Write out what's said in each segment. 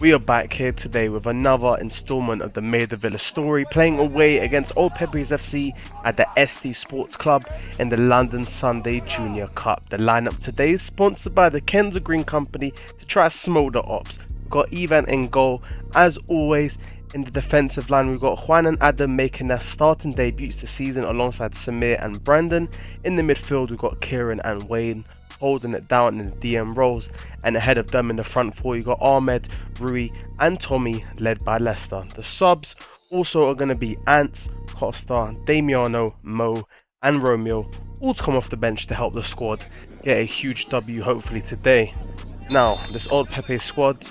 We are back here today with another installment of the Maida Villa story, playing away against Old Pepys FC at the SD Sports Club in the London Sunday Junior Cup. The lineup today is sponsored by the Kenza Green Company to try smolder ops. We've got Ivan in goal, as always. In the defensive line, we've got Juan and Adam making their starting debuts this season alongside Samir and Brandon. In the midfield, we've got Kieran and Wayne holding it down in the DM roles, and ahead of them in the front four you got Ahmed, Rui and Tommy, led by Leicester. The subs also are going to be Ants, Costa, Damiano, Mo and Romeo, all to come off the bench to help the squad get a huge W hopefully today. Now, this Old Pepys squad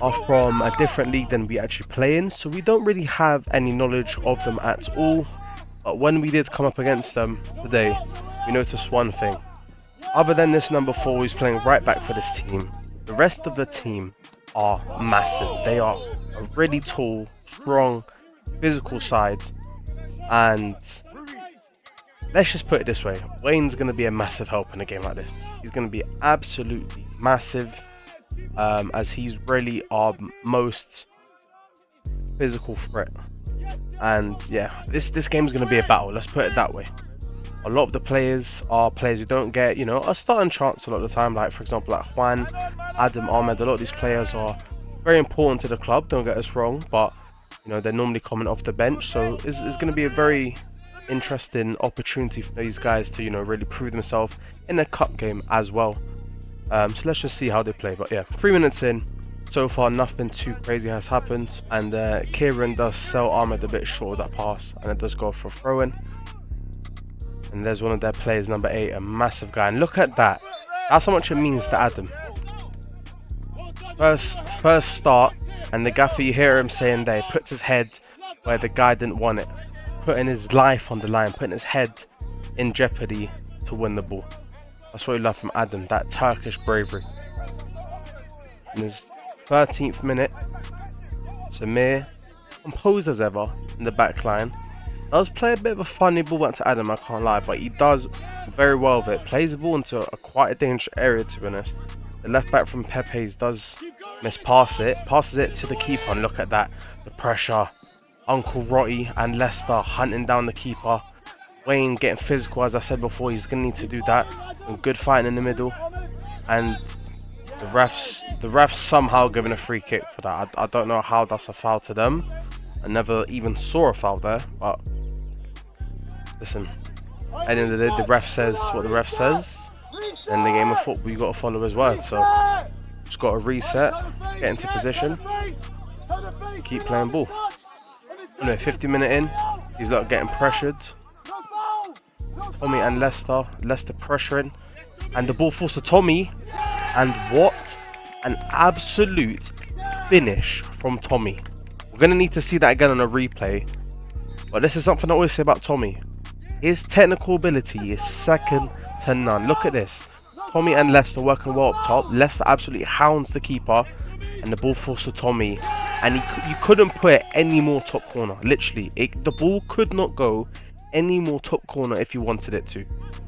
are from a different league than we actually play in, so we don't really have any knowledge of them at all, but when we did come up against them today, we noticed one thing. Other than this number 4 who's playing right back for this team, the rest of the team are massive. They are a really tall, strong, physical side, and let's just put it this way, Wayne's going to be a massive help in a game like this. He's going to be absolutely massive, as he's really our most physical threat. And yeah, this game is going to be a battle, let's put it that way. A lot of the players are players who don't get, a starting chance a lot of the time. Like, for example, like Juan, Adam, Ahmed. A lot of these players are very important to the club, don't get us wrong, but they're normally coming off the bench. So it's going to be a very interesting opportunity for these guys to, really prove themselves in a cup game as well. So let's just see how they play. But yeah, 3 minutes in, so far nothing too crazy has happened. And Kieran does sell Ahmed a bit short of that pass, and it does go for a throw-in. And there's one of their players, number 8, a massive guy. And look at that. That's how much it means to Adam. First start, and the gaffer, you hear him saying there, he puts his head where the guy didn't want it. Putting his life on the line, putting his head in jeopardy to win the ball. That's what we love from Adam, that Turkish bravery. In his 13th minute, Samir, composed as ever in the back line, does play a bit of a funny ball back to Adam, I can't lie, but he does very well with it. Plays the ball into quite a dangerous area, to be honest. The left back from Pepys does mispass it, passes it to the keeper, and look at that, the pressure. Uncle Rotty and Leicester hunting down the keeper. Wayne getting physical, as I said before, he's going to need to do that. And good fighting in the middle. And the refs somehow giving a free kick for that. I don't know how that's a foul to them. I never even saw a foul there, but listen, at the end of the day, the ref says what the ref says. In the game of football, you got to follow his word. So just got to reset, get into position, keep playing ball. Anyway, 50 minute in, he's not getting pressured. Tommy and Leicester pressuring, and the ball falls to Tommy. And what an absolute finish from Tommy. We're going to need to see that again on a replay. But this is something I always say about Tommy. His technical ability is second to none. Look at this. Tommy and Leicester working well up top. Leicester absolutely hounds the keeper. And the ball falls to Tommy. And you couldn't put it any more top corner. Literally. The ball could not go any more top corner if you wanted it to.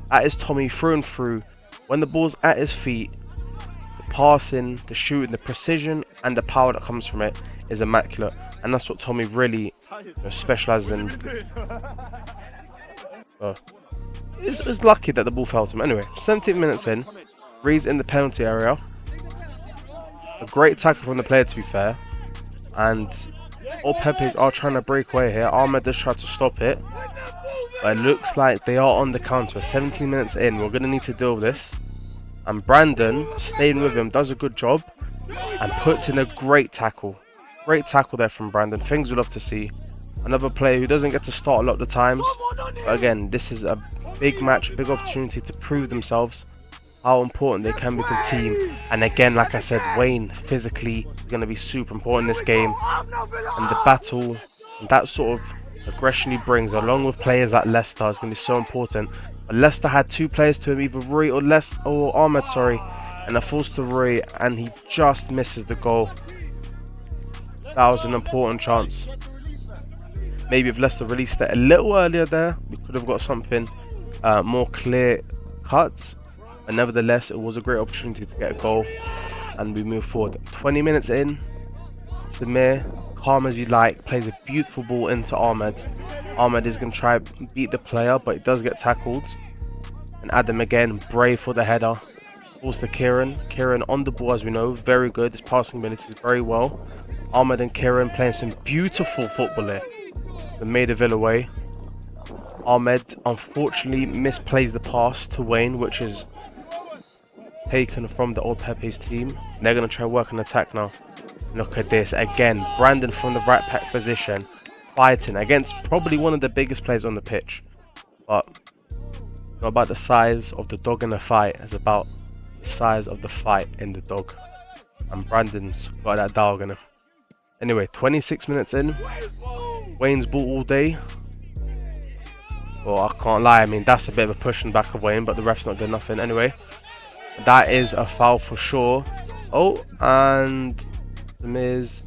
That is Tommy through and through. When the ball's at his feet, the passing, the shooting, the precision and the power that comes from it is immaculate. And that's what Tommy really specialises in. It's lucky that the ball fell to him. Anyway, 17 minutes in, Reed's in the penalty area. A great tackle from the player, to be fair. And Old Pepys are trying to break away here. Ahmed does try to stop it, but it looks like they are on the counter. 17 minutes in, we're going to need to deal with this. And Brandon, staying with him, does a good job and puts in a great tackle. Great tackle there from Brandon. Things we love to see. Another player who doesn't get to start a lot of the times. But again, this is a big match, big opportunity to prove themselves, how important they can be to the team. And again, like I said, Wayne physically is going to be super important in this game. And the battle, and that sort of aggression he brings, along with players like Leicester, is going to be so important. But Leicester had 2 players to him, either Rui or Ahmed, sorry. And it falls to Rui, and he just misses the goal. That was an important chance. Maybe if Leicester released it a little earlier there, we could have got something more clear cut. But nevertheless, it was a great opportunity to get a goal. and we move forward. 20 minutes in, Samir, calm as you like, plays a beautiful ball into Ahmed. Ahmed is going to try and beat the player, but he does get tackled. And Adam again, brave for the header. Balls to Kieran. Kieran on the ball, as we know, very good. His passing ability is very well. Ahmed and Kieran playing some beautiful football here. The Maida way. Ahmed unfortunately misplays the pass to Wayne, which is taken from the Old Pepys team. They're going to try work an attack now. Look at this again. Brandon from the right back position, fighting against probably one of the biggest players on the pitch. But not about the size of the dog in the fight, it's about the size of the fight in the dog. And Brandon's got that dog in him. Anyway, 26 minutes in. Wayne's ball all day. Well, I can't lie, I mean, that's a bit of a pushing back of Wayne, but the ref's not good nothing. Anyway, that is a foul for sure. Oh, and the Miz,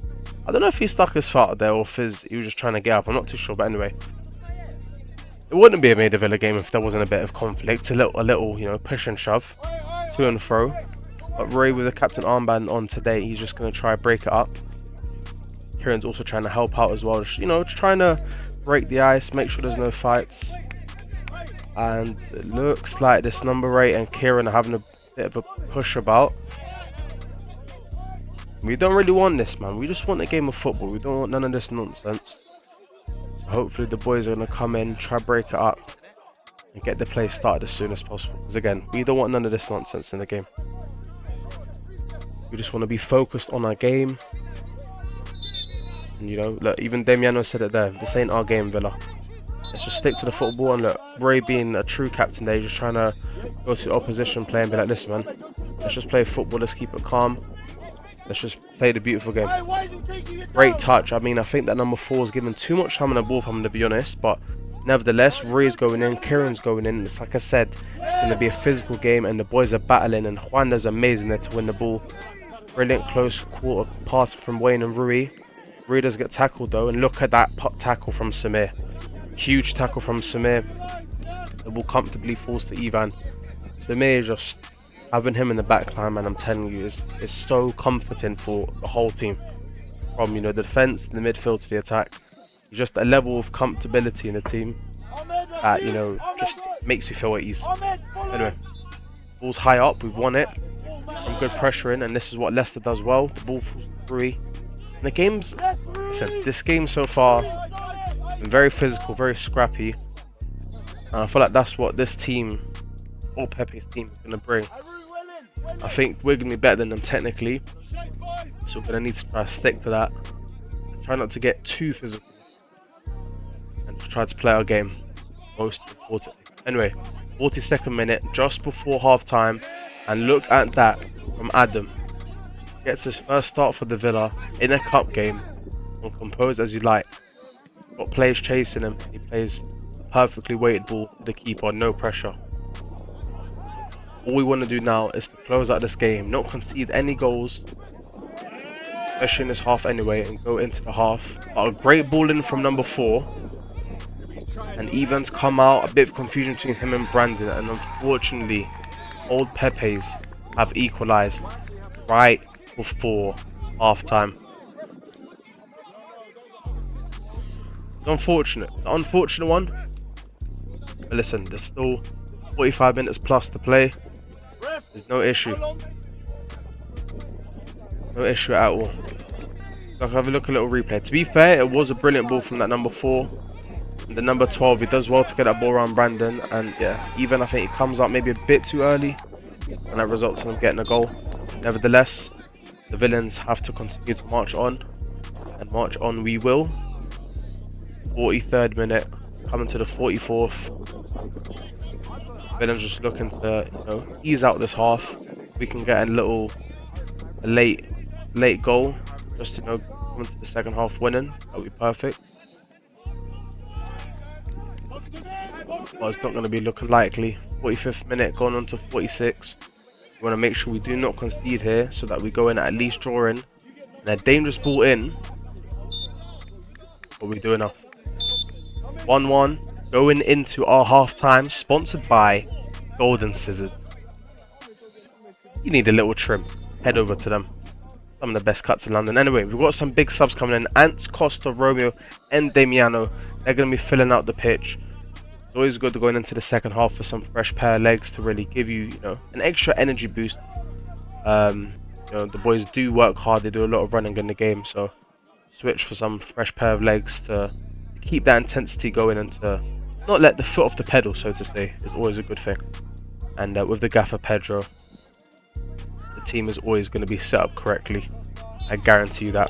I don't know if he stuck his foot out there or if he was just trying to get up. I'm not too sure, but anyway. It wouldn't be a Maida Villa game if there wasn't a bit of conflict, a little, you know, push and shove, to and fro. But Roy with the captain armband on today, he's just going to try to break it up. Kieran's also trying to help out as well, you know, just trying to break the ice, make sure there's no fights. And it looks like this number 8 and Kieran are having a bit of a push about. We don't really want this, man. We just want a game of football. We don't want none of this nonsense. So hopefully the boys are going to come in, try break it up, and get the play started as soon as possible. Because again, we don't want none of this nonsense in the game. We just want to be focused on our game. And you know, look, even Damiano said it there. This ain't our game, Villa. Let's just stick to the football. And look, Ray being a true captain there, just trying to go to the opposition player and be like, listen, man, let's just play football. Let's keep it calm. Let's just play the beautiful game. Great touch. I mean, I think that number 4 is given too much time on the ball for him, to be honest. But nevertheless, Ray's going in, Kieran's going in. It's like I said, it's going to be a physical game, and the boys are battling. And Juanda's amazing there to win the ball. Brilliant close quarter pass from Wayne and Rui. Rui does get tackled though, and look at that tackle from Samir. Huge tackle from Samir. The ball comfortably falls to Ivan. Samir just having him in the back line, man, I'm telling you, is so comforting for the whole team. From, you know, the defence, the midfield to the attack. Just a level of comfortability in the team that, you know, just makes you feel at ease. Anyway, ball's high up, we've won it. Some good pressure in, and this is what Leicester does well. The ball falls free. And the game's, listen, this game so far been very physical, very scrappy. And I feel like that's what this team, Old Pepys team, is going to bring. I think we're going to be better than them technically, so we're going to need to try to stick to that. Try not to get too physical, and just try to play our game, most importantly. Anyway, 42nd minute, just before half time, and look at that from Adam. Gets his first start for the Villa in a cup game, and composed as you like. Got players chasing him. He plays perfectly weighted ball to the keeper, no pressure. All we want to do now is to close out this game, not concede any goals, especially in this half anyway, and go into the half. But a great ball in from number 4, and Evans come out, a bit of confusion between him and Brandon, and unfortunately Old Pepys have equalised right before half time. It's unfortunate, the unfortunate one, but listen, there's still 45 minutes plus to play. There's no issue. No issue at all. I'll have a look at a little replay. To be fair, it was a brilliant ball from that number 4. And the number 12, he does well to get that ball around Brandon. And yeah, even I think he comes out maybe a bit too early, and that results in him getting a goal. Nevertheless, the Villains have to continue to march on. And march on we will. 43rd minute, coming to the 44th. Villains just looking to, you know, ease out this half. We can get a late goal, just to, you know, come into the second half winning. That'll be perfect. But it's not going to be looking likely. 45th minute, going on to 46. We want to make sure we do not concede here, so that we go in at least drawing. And a dangerous ball in, but we do enough. 1-1. Going into our half-time, sponsored by Golden Scissors. You need a little trim. head over to them. Some of the best cuts in London. Anyway, we've got some big subs coming in. Ants, Costa, Romeo, and Damiano. They're going to be filling out the pitch. It's always good to go into the second half for some fresh pair of legs to really give you, an extra energy boost. The boys do work hard. They do a lot of running in the game, so switch for some fresh pair of legs to keep that intensity going and to not let the foot off the pedal, so to say, is always a good thing. And with the gaffer Pedro, the team is always going to be set up correctly. I guarantee you that.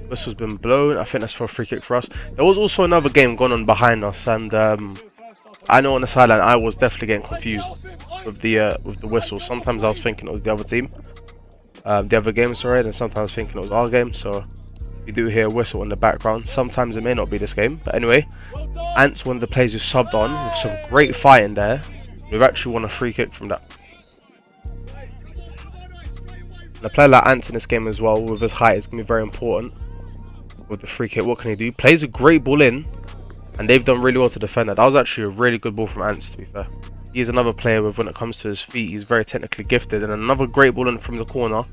Whistle's been blown. I think that's for a free kick for us. There was also another game going on behind us, and I know on the sideline I was definitely getting confused with the whistle. Sometimes I was thinking it was the other team, the other game, sorry, and sometimes I was thinking it was our game. So you do hear a whistle in the background. Sometimes it may not be this game, but anyway, Ants, one of the players who subbed on with some great fighting there. We've actually won a free kick from that. And a player like Ants in this game as well, with his height, is going to be very important. With the free kick, what can he do? Plays a great ball in, and they've done really well to defend that. That was actually a really good ball from Ants, to be fair. He's another player with, when it comes to his feet, he's very technically gifted. And another great ball in from the corner.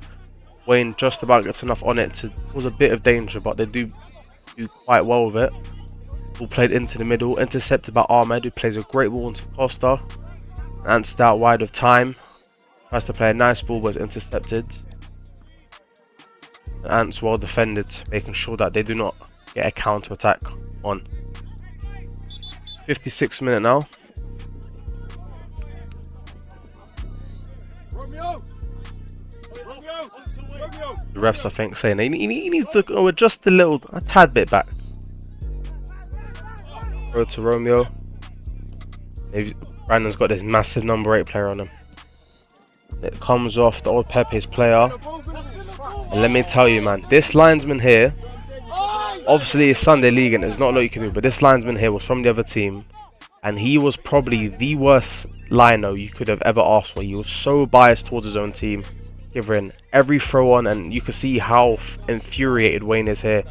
Wayne just about gets enough on it to cause a bit of danger, but they do quite well with it. Ball played into the middle, intercepted by Ahmed, who plays a great ball into Costa. Ants out wide of time. Tries to play a nice ball, but is intercepted. Ants well defended, making sure that they do not get a counter attack on. 56th minute now. The refs, I think, saying he needs to go just a tad bit back. Go to Romeo. Brandon's got this massive number 8 player on him. It comes off the Old Pepys player. And let me tell you, man, this linesman here, obviously it's Sunday League and there's not a lot you can do, but this linesman here was from the other team, and he was probably the worst lino you could have ever asked for. He was so biased towards his own team, giving every throw on, and you can see how infuriated Wayne is here.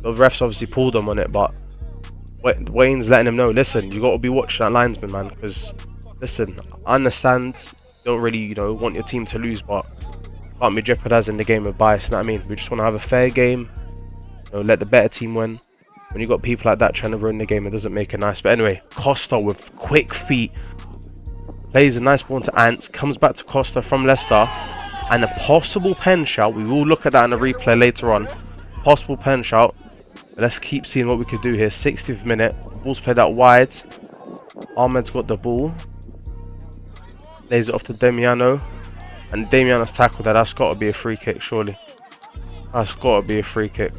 The refs obviously pulled him on it, but Wayne's letting him know, listen, you got to be watching that linesman, man, because, listen, I understand you don't really, want your team to lose, but can't be jeopardizing the game with bias, you know what I mean? We just want to have a fair game, let the better team win. When you got people like that trying to ruin the game, it doesn't make it nice. But anyway, Costa with quick feet plays a nice ball to Ants, comes back to Costa from Leicester, and a possible pen shout. We will look at that in a replay later on. Possible pen shout. Let's keep seeing what we could do here. 60th minute, ball's played out wide. Ahmed's got the ball, lays it off to Damiano. And Damiano's tackled that. That's got to be a free kick, surely. That's got to be a free kick.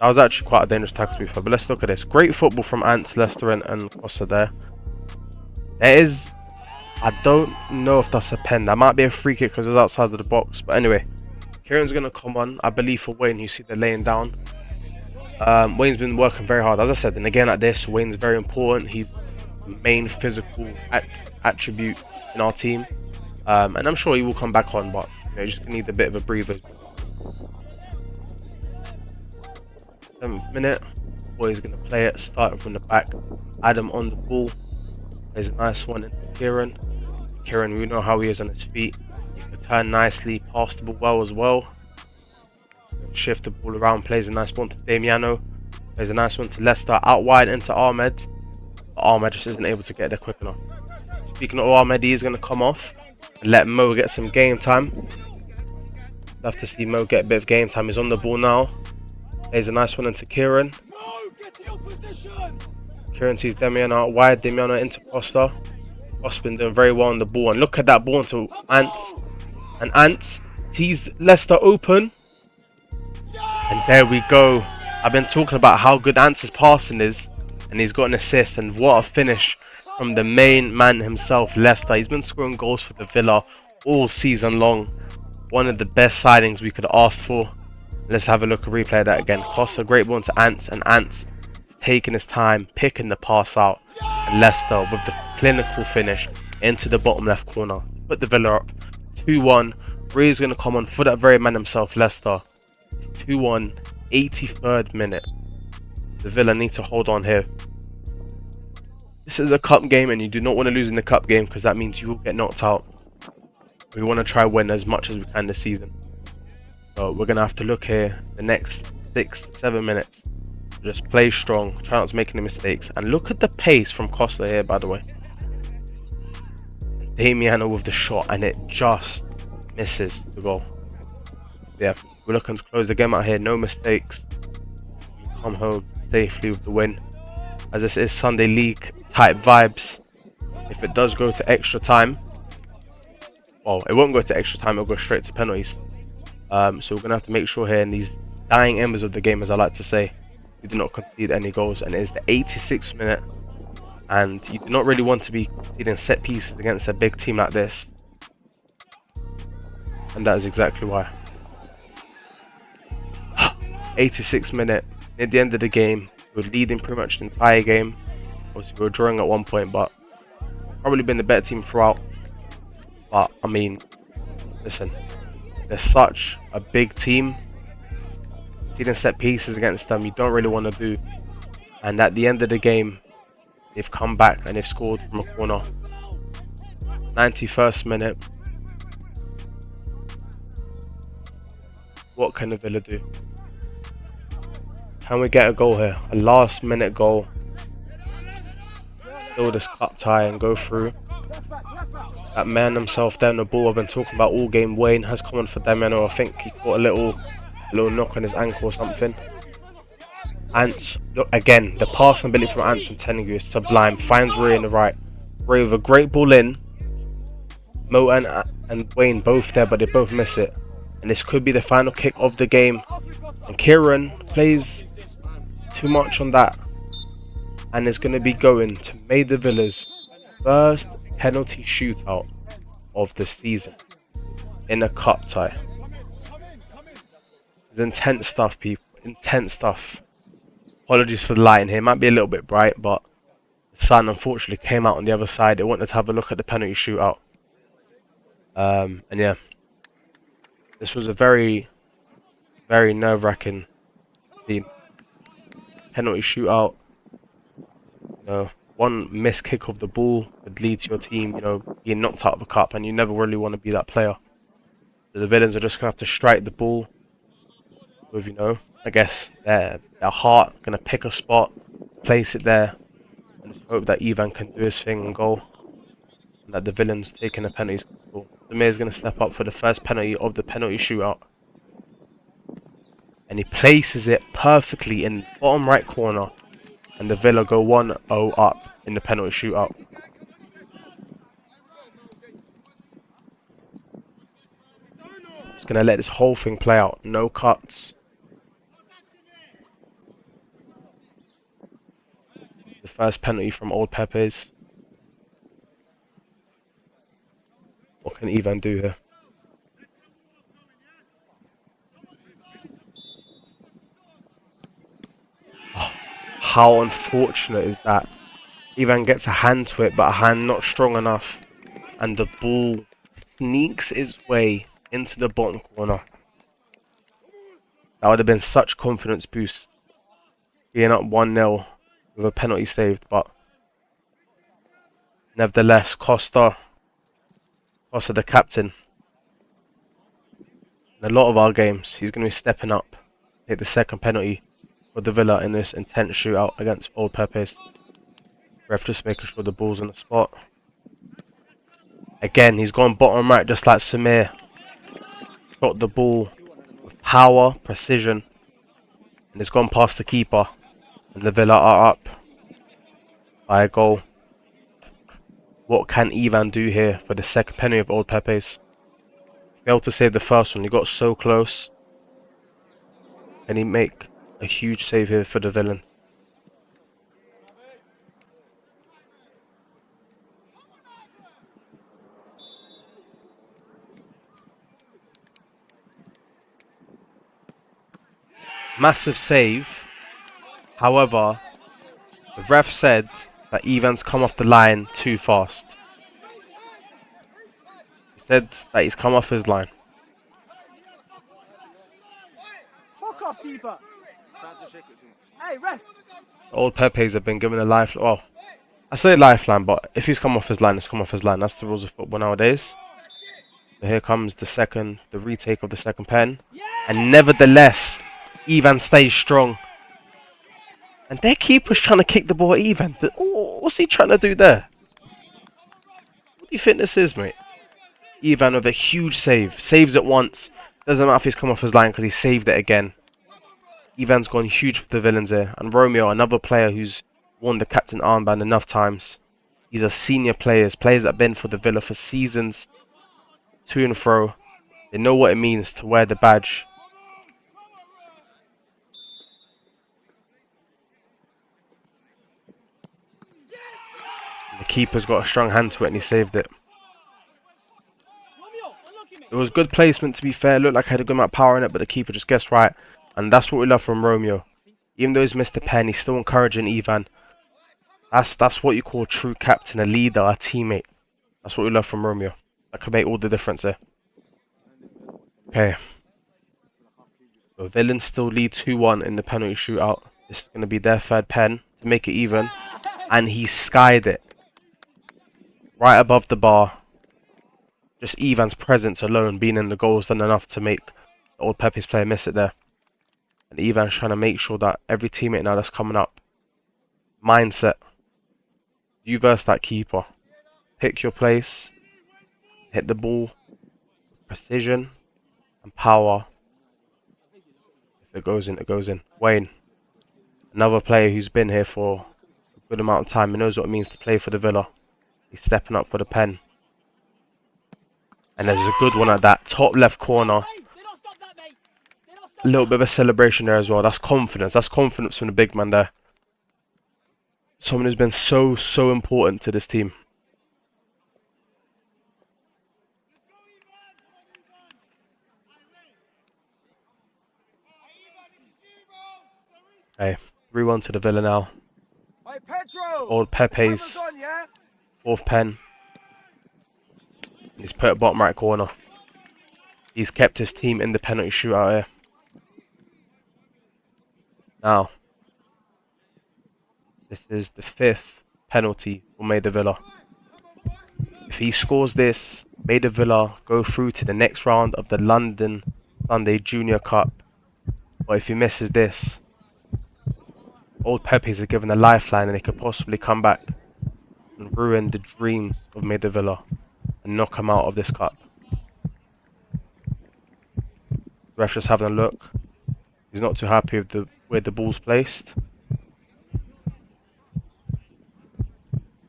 That was actually quite a dangerous tackle, to be fair. But let's look at this. Great football from Ants, Leicester, and Costa there. There is... I don't know if that's a pen. That might be a free kick because it's outside of the box. But anyway, Kieran's going to come on, I believe, for Wayne. You see the laying down. Wayne's been working very hard. As I said, in a game like this, Wayne's very important. He's the main physical attribute in our team. And I'm sure he will come back on, but you just need a bit of a breather. 7th minute, boy's going to play it, starting from the back. Adam on the ball, plays a nice one into Kieran. Kieran, we know how he is on his feet. He can turn nicely, pass the ball well as well. Shift the ball around, plays a nice one to Damiano. Plays a nice one to Leicester, out wide into Ahmed. But Ahmed just isn't able to get there quick enough. Speaking of Ahmed, he is going to come off and let Mo get some game time. Love to see Mo get a bit of game time. He's on the ball now. Plays a nice one into Kieran. Kieran sees Damiano out wide. Damiano into Costa. Costa's been doing very well on the ball. And look at that ball into Ants. And Ants sees Leicester open. And there we go. I've been talking about how good Ants' passing is. And he's got an assist. And what a finish from the main man himself, Leicester. He's been scoring goals for the Villa all season long. One of the best signings we could have asked for. Let's have a look at replay of that again. Costa, great ball to Ants, and Ants is taking his time, picking the pass out. And Leicester with the clinical finish into the bottom left corner. Put the Villa up 2-1. Ree's going to come on for that very man himself, Leicester. 2-1, 83rd minute. The Villa need to hold on here. This is a cup game and you do not want to lose in the cup game because that means you will get knocked out. We want to try win as much as we can this season. So we're going to have to look here the next 6 to 7 minutes. Just play strong, try not to make any mistakes. And look at the pace from Costa here, by the way. Damiano with the shot, and it just misses the goal. Yeah, we're looking to close the game out here, no mistakes. Come home safely with the win. As this is Sunday League type vibes. If it does go to extra time, well, it won't go to extra time, it'll go straight to penalties. So we're going to have to make sure here in these dying embers of the game, as I like to say, we do not concede any goals. And it is the 86th minute, and you do not really want to be conceding set pieces against a big team like this, and that is exactly why. 86th minute, near the end of the game, we were leading pretty much the entire game. Obviously we were drawing at one point, but probably been the better team throughout. But I mean, listen, they're such a big team. Seeing set pieces against them, you don't really want to do. And at the end of the game, they've come back and they've scored from a corner. 91st minute. What can the Villa do? Can we get a goal here? A last minute goal. Still this cup tie and go through. That man himself down the ball I've been talking about all game, Wayne, has come on for Damiano. I think he got a little knock on his ankle or something. Ants, look again, the passing ability from Ants, I'm telling you, is sublime. Finds Ray in the right. Ray with a great ball in. Mo and Wayne both there, but they both miss it. And this could be the final kick of the game. And Kieran plays too much on that. And it's going to be going to Maida Villa's first penalty shootout of the season in a cup tie. It's intense stuff, people. Intense stuff. Apologies for the lighting here. It might be a little bit bright, but the sun unfortunately came out on the other side. It wanted to have a look at the penalty shootout. And yeah, this was a very, very nerve-wracking scene. Penalty shootout. You know, one missed kick of the ball would lead to your team, you know, being knocked out of a cup, and you never really want to be that player. So the villains are just gonna have to strike the ball with, you know, I guess their heart, gonna pick a spot, place it there, and just hope that Ivan can do his thing and goal, and that the villains taking the penalties. Samir's gonna step up for the first penalty of the penalty shootout, and he places it perfectly in the bottom right corner, and the Villa go 1-0 up in the penalty shootout. Just gonna let this whole thing play out, no cuts. The first penalty from Old Pepys. What can Ivan do here? Oh, how unfortunate is that? Ivan gets a hand to it, but a hand not strong enough, and the ball sneaks its way into the bottom corner. That would have been such confidence boost, being up 1-0 with a penalty saved, but nevertheless, Costa the captain. In a lot of our games, he's going to be stepping up, take the second penalty for the Villa in this intense shootout against Old Pepys. Ref just making sure the ball's on the spot. Again, he's gone bottom right just like Samir. Got the ball with power, precision, and it's gone past the keeper. And the Villa are up by a goal. What can Ivan do here for the second penalty of Old Pepys? Failed to save the first one. He got so close. Can he make a huge save here for the villains? Massive save. However, the ref said that Ivan's come off the line too fast. He said that he's come off his line. Fuck off, keeper. Hey, ref. Old Pepys have been given a lifeline. Well, I say lifeline, but if he's come off his line, he's come off his line. That's the rules of football nowadays. So here comes the retake of the second pen. And nevertheless, Ivan stays strong. And their keeper's trying to kick the ball at Ivan. What's he trying to do there? What do you think this is, mate? Ivan with a huge save. Saves it once. Doesn't matter if he's come off his line because he saved it again. Ivan's gone huge for the villains here. And Romeo, another player who's worn the captain armband enough times. These are senior players. Players that have been for the Villa for seasons. To and fro. They know what it means to wear the badge. The keeper's got a strong hand to it and he saved it. It was good placement, to be fair. Looked like I had a good amount of power in it, but the keeper just guessed right. And that's what we love from Romeo. Even though he's missed a pen, he's still encouraging Ivan. That's what you call a true captain, a leader, a teammate. That's what we love from Romeo. That could make all the difference here. Okay. The villains still lead 2-1 in the penalty shootout. This is going to be their third pen to make it even. And he skied it. Right above the bar. Just Ivan's presence alone being in the goal has done enough to make the Old Pepys player miss it there. And Ivan's trying to make sure that every teammate now that's coming up. Mindset. You versus that keeper. Pick your place. Hit the ball. Precision. And power. If it goes in, it goes in. Wayne. Another player who's been here for a good amount of time. He knows what it means to play for the Villa. He's stepping up for the pen. And there's a good one at that top left corner. A little bit of a celebration there as well. That's confidence. That's confidence from the big man there. Someone who's been so important to this team. Okay, 3-1 to the Villa now. Old Pepys. Fourth pen. He's put it bottom right corner. He's kept his team in the penalty shootout here. Now, this is the 5th penalty for Maida Villa. If he scores this, Maida Villa go through to the next round of the London Sunday Junior Cup. But if he misses this, Old Pepys are given a lifeline and they could possibly come back and ruin the dreams of Maida Villa and knock him out of this cup. Ref just having a look. He's not too happy with where the ball's placed.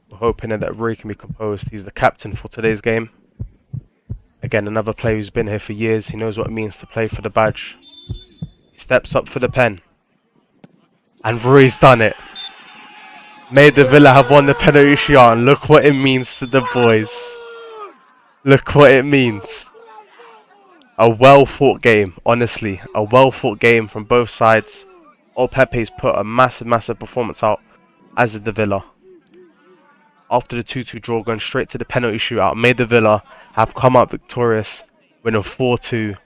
We're hoping that Roy can be composed. He's the captain for today's game. Again, another player who's been here for years. He knows what it means to play for the badge. He steps up for the pen. And Roy's done it. Maida Villa have won the penalty shootout, and look what it means to the boys. Look what it means. A well fought game, honestly. A well fought game from both sides. Old Pepys put a massive performance out, as did the Villa. After the 2-2 draw, going straight to the penalty shootout, Maida Villa have come out victorious, winning 4-2.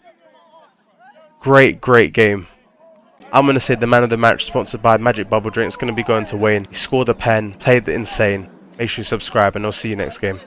Great game. I'm going to say the man of the match, sponsored by Magic Bubble Drink, is going to be going to Wayne. He scored a pen, played it insane. Make sure you subscribe, and I'll see you next game.